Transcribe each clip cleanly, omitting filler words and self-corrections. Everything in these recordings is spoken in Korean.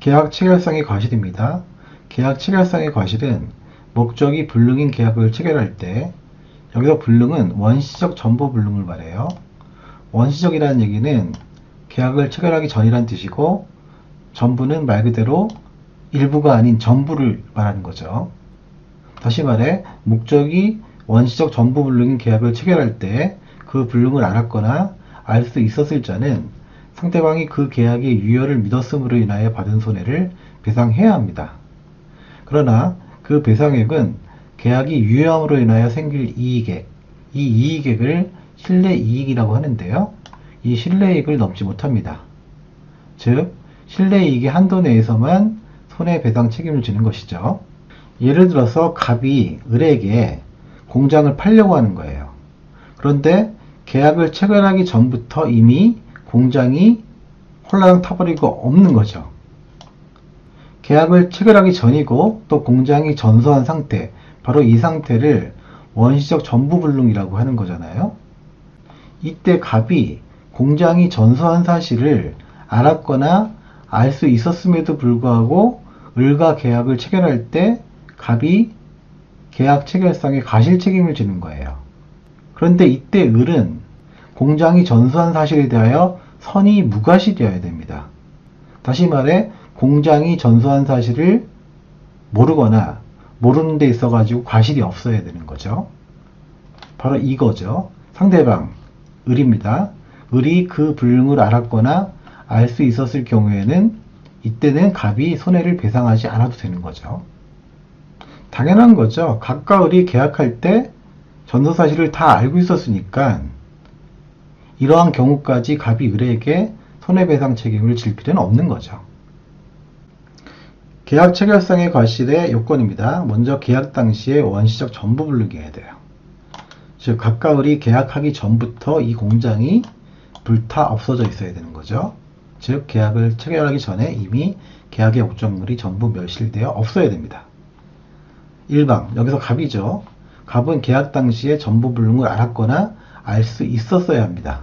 계약 체결상의 과실입니다. 계약 체결상의 과실은 목적이 불능인 계약을 체결할 때, 여기서 불능은 원시적 전부 불능을 말해요. 원시적이라는 얘기는 계약을 체결하기 전이란 뜻이고, 전부는 말 그대로 일부가 아닌 전부를 말하는 거죠. 다시 말해 목적이 원시적 전부 불능인 계약을 체결할 때 그 불능을 알았거나 알 수 있었을 자는 상대방이 그 계약의 유효를 믿었음으로 인하여 받은 손해를 배상해야 합니다. 그러나 그 배상액은 계약이 유효함으로 인하여 생길 이익액, 이 이익액을 실내이익이라고 하는데요. 이 실내이익을 넘지 못합니다. 즉 실내이익의 한도 내에서만 손해배상 책임을 지는 것이죠. 예를 들어서 갑이 을에게 공장을 팔려고 하는 거예요. 그런데 계약을 체결하기 전부터 이미 공장이 홀라당 타버리고 없는 거죠. 계약을 체결하기 전이고 또 공장이 전소한 상태, 바로 이 상태를 원시적 전부불능이라고 하는 거잖아요. 이때 갑이 공장이 전소한 사실을 알았거나 알 수 있었음에도 불구하고 을과 계약을 체결할 때 갑이 계약 체결상의 과실 책임을 지는 거예요. 그런데 이때 을은 공장이 전소한 사실에 대하여 선의 무과실이어야 됩니다. 다시 말해 공장이 전소한 사실을 모르거나 모르는 데 있어 가지고 과실이 없어야 되는 거죠. 바로 이거죠. 상대방 을입니다. 을이 그 불능을 알았거나 알 수 있었을 경우에는 이때는 갑이 손해를 배상하지 않아도 되는 거죠. 당연한 거죠. 갑과 을이 계약할 때 전소 사실을 다 알고 있었으니까 이러한 경우까지 갑이 을에게 손해배상 책임을 질 필요는 없는 거죠. 계약 체결상의 과실의 요건입니다. 먼저 계약 당시에 원시적 전부 불능이어야 돼요. 즉 갑과 을이 계약하기 전부터 이 공장이 불타 없어져 있어야 되는 거죠. 즉 계약을 체결하기 전에 이미 계약의 목적물이 전부 멸실되어 없어야 됩니다. 1방 여기서 갑이죠. 갑은 계약 당시에 전부 불능을 알았거나 알 수 있었어야 합니다.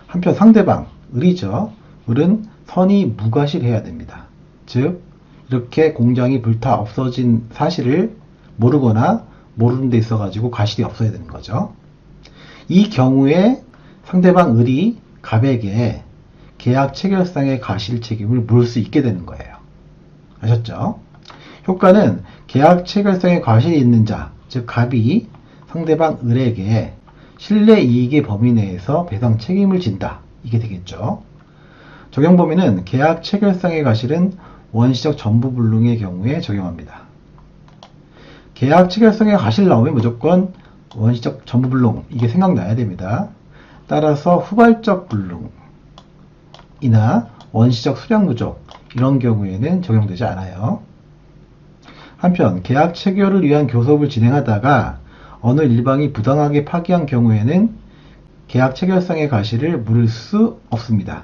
한편 상대방 을이죠. 을은 선의 무과실해야 됩니다. 즉 이렇게 공장이 불타 없어진 사실을 모르거나 모르는 데 있어 가지고 과실이 없어야 되는 거죠. 이 경우에 상대방 을이 갑에게 계약 체결상의 과실 책임을 물을 수 있게 되는 거예요. 아셨죠? 효과는 계약 체결상의 과실이 있는 자, 즉 갑이 상대방 을에게 실내이익의 범위 내에서 배상 책임을 진다. 이게 되겠죠. 적용 범위는 계약 체결상의 과실은 원시적 전부불능의 경우에 적용합니다. 계약 체결상의 과실 나오면 무조건 원시적 전부불능 이게 생각나야 됩니다. 따라서 후발적 불능이나 원시적 수량부족 이런 경우에는 적용되지 않아요. 한편 계약 체결을 위한 교섭을 진행하다가 어느 일방이 부당하게 파기한 경우에는 계약 체결상의 과실을 물을 수 없습니다.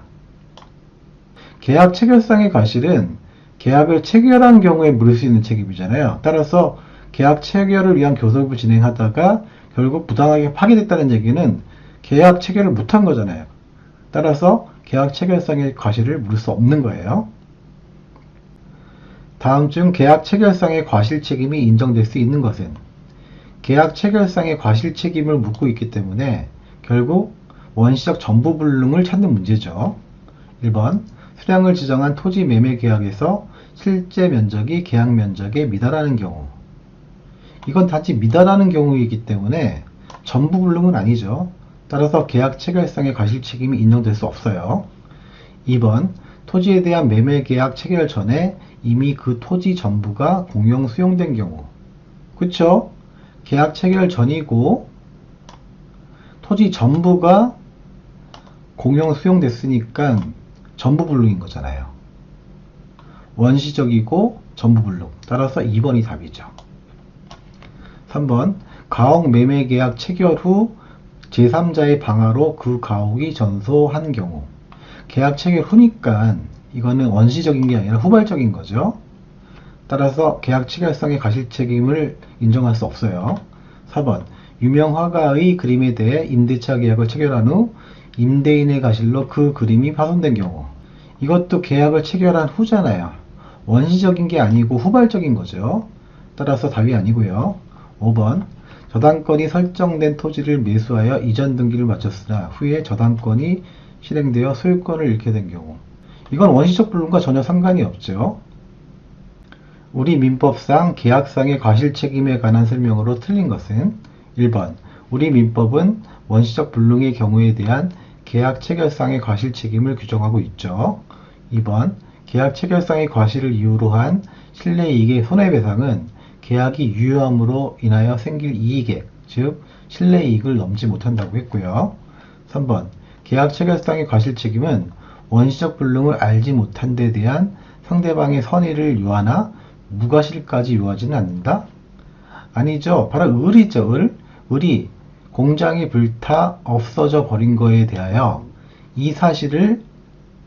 계약 체결상의 과실은 계약을 체결한 경우에 물을 수 있는 책임이잖아요. 따라서 계약 체결을 위한 교섭을 진행하다가 결국 부당하게 파기됐다는 얘기는 계약 체결을 못한 거잖아요. 따라서 계약 체결상의 과실을 물을 수 없는 거예요. 다음 중 계약 체결상의 과실 책임이 인정될 수 있는 것은 계약 체결상의 과실 책임을 묻고 있기 때문에 결국 원시적 전부불능을 찾는 문제죠. 1번 수량을 지정한 토지 매매 계약에서 실제 면적이 계약 면적에 미달하는 경우, 이건 단지 미달하는 경우이기 때문에 전부불능은 아니죠. 따라서 계약 체결상의 과실 책임이 인정될 수 없어요. 2번 토지에 대한 매매 계약 체결 전에 이미 그 토지 전부가 공용 수용된 경우, 그쵸? 계약 체결 전이고 토지 전부가 공용 수용됐으니까 전부불능인 거잖아요. 원시적이고 전부불능. 따라서 2번이 답이죠. 3번 가옥 매매 계약 체결 후 제3자의 방화로 그 가옥이 전소한 경우, 계약 체결 후니까 이거는 원시적인 게 아니라 후발적인 거죠. 따라서 계약 체결상의 과실 책임을 인정할 수 없어요. 4번 유명 화가의 그림에 대해 임대차 계약을 체결한 후 임대인의 과실로 그 그림이 파손된 경우, 이것도 계약을 체결한 후잖아요. 원시적인 게 아니고 후발적인 거죠. 따라서 답이 아니고요. 5번 저당권이 설정된 토지를 매수하여 이전 등기를 마쳤으나 후에 저당권이 실행되어 소유권을 잃게 된 경우, 이건 원시적 불능과 전혀 상관이 없죠. 우리 민법상 계약상의 과실책임에 관한 설명으로 틀린 것은 1번 우리 민법은 원시적 불능의 경우에 대한 계약 체결상의 과실책임을 규정하고 있죠. 2번 계약 체결상의 과실을 이유로 한 실내이익의 손해배상은 계약이 유효함으로 인하여 생길 이익액, 즉 실내이익을 넘지 못한다고 했고요. 3번 계약 체결상의 과실책임은 원시적 불능을 알지 못한 데 대한 상대방의 선의를 요하나 무과실까지 요하지는 않는다? 아니죠. 바로 을이죠. 을이 공장이 불타 없어져 버린 거에 대하여 이 사실을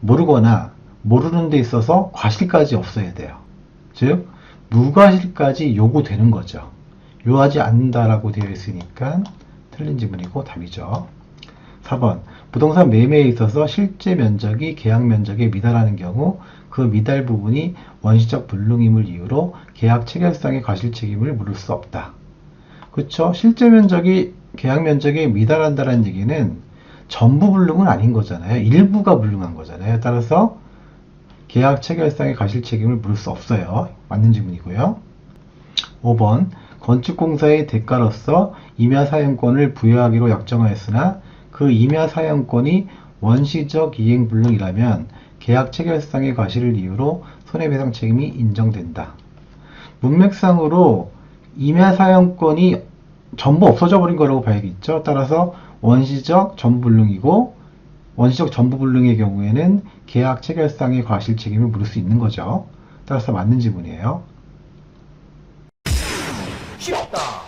모르거나 모르는 데 있어서 과실까지 없어야 돼요. 즉 무과실까지 요구되는 거죠. 요하지 않는다라고 되어 있으니까 틀린 지문이고 답이죠. 4번 부동산 매매에 있어서 실제 면적이 계약 면적에 미달하는 경우 그 미달 부분이 원시적 불능임을 이유로 계약 체결상의 과실책임을 물을 수 없다. 그쵸? 실제 면적이 계약 면적에 미달한다는 얘기는 전부 불능은 아닌 거잖아요. 일부가 불능한 거잖아요. 따라서 계약 체결상의 과실책임을 물을 수 없어요. 맞는 질문이고요. 5번 건축공사의 대가로서 임야 사용권을 부여하기로 약정하였으나 그 임야 사용권이 원시적 이행 불능이라면 계약 체결상의 과실을 이유로 손해배상 책임이 인정된다. 문맥상으로 임야 사용권이 전부 없어져 버린 거라고 봐야겠죠. 따라서 원시적 전부불능이고 원시적 전부불능의 경우에는 계약 체결상의 과실 책임을 물을 수 있는 거죠. 따라서 맞는 지문이에요. 쉽다.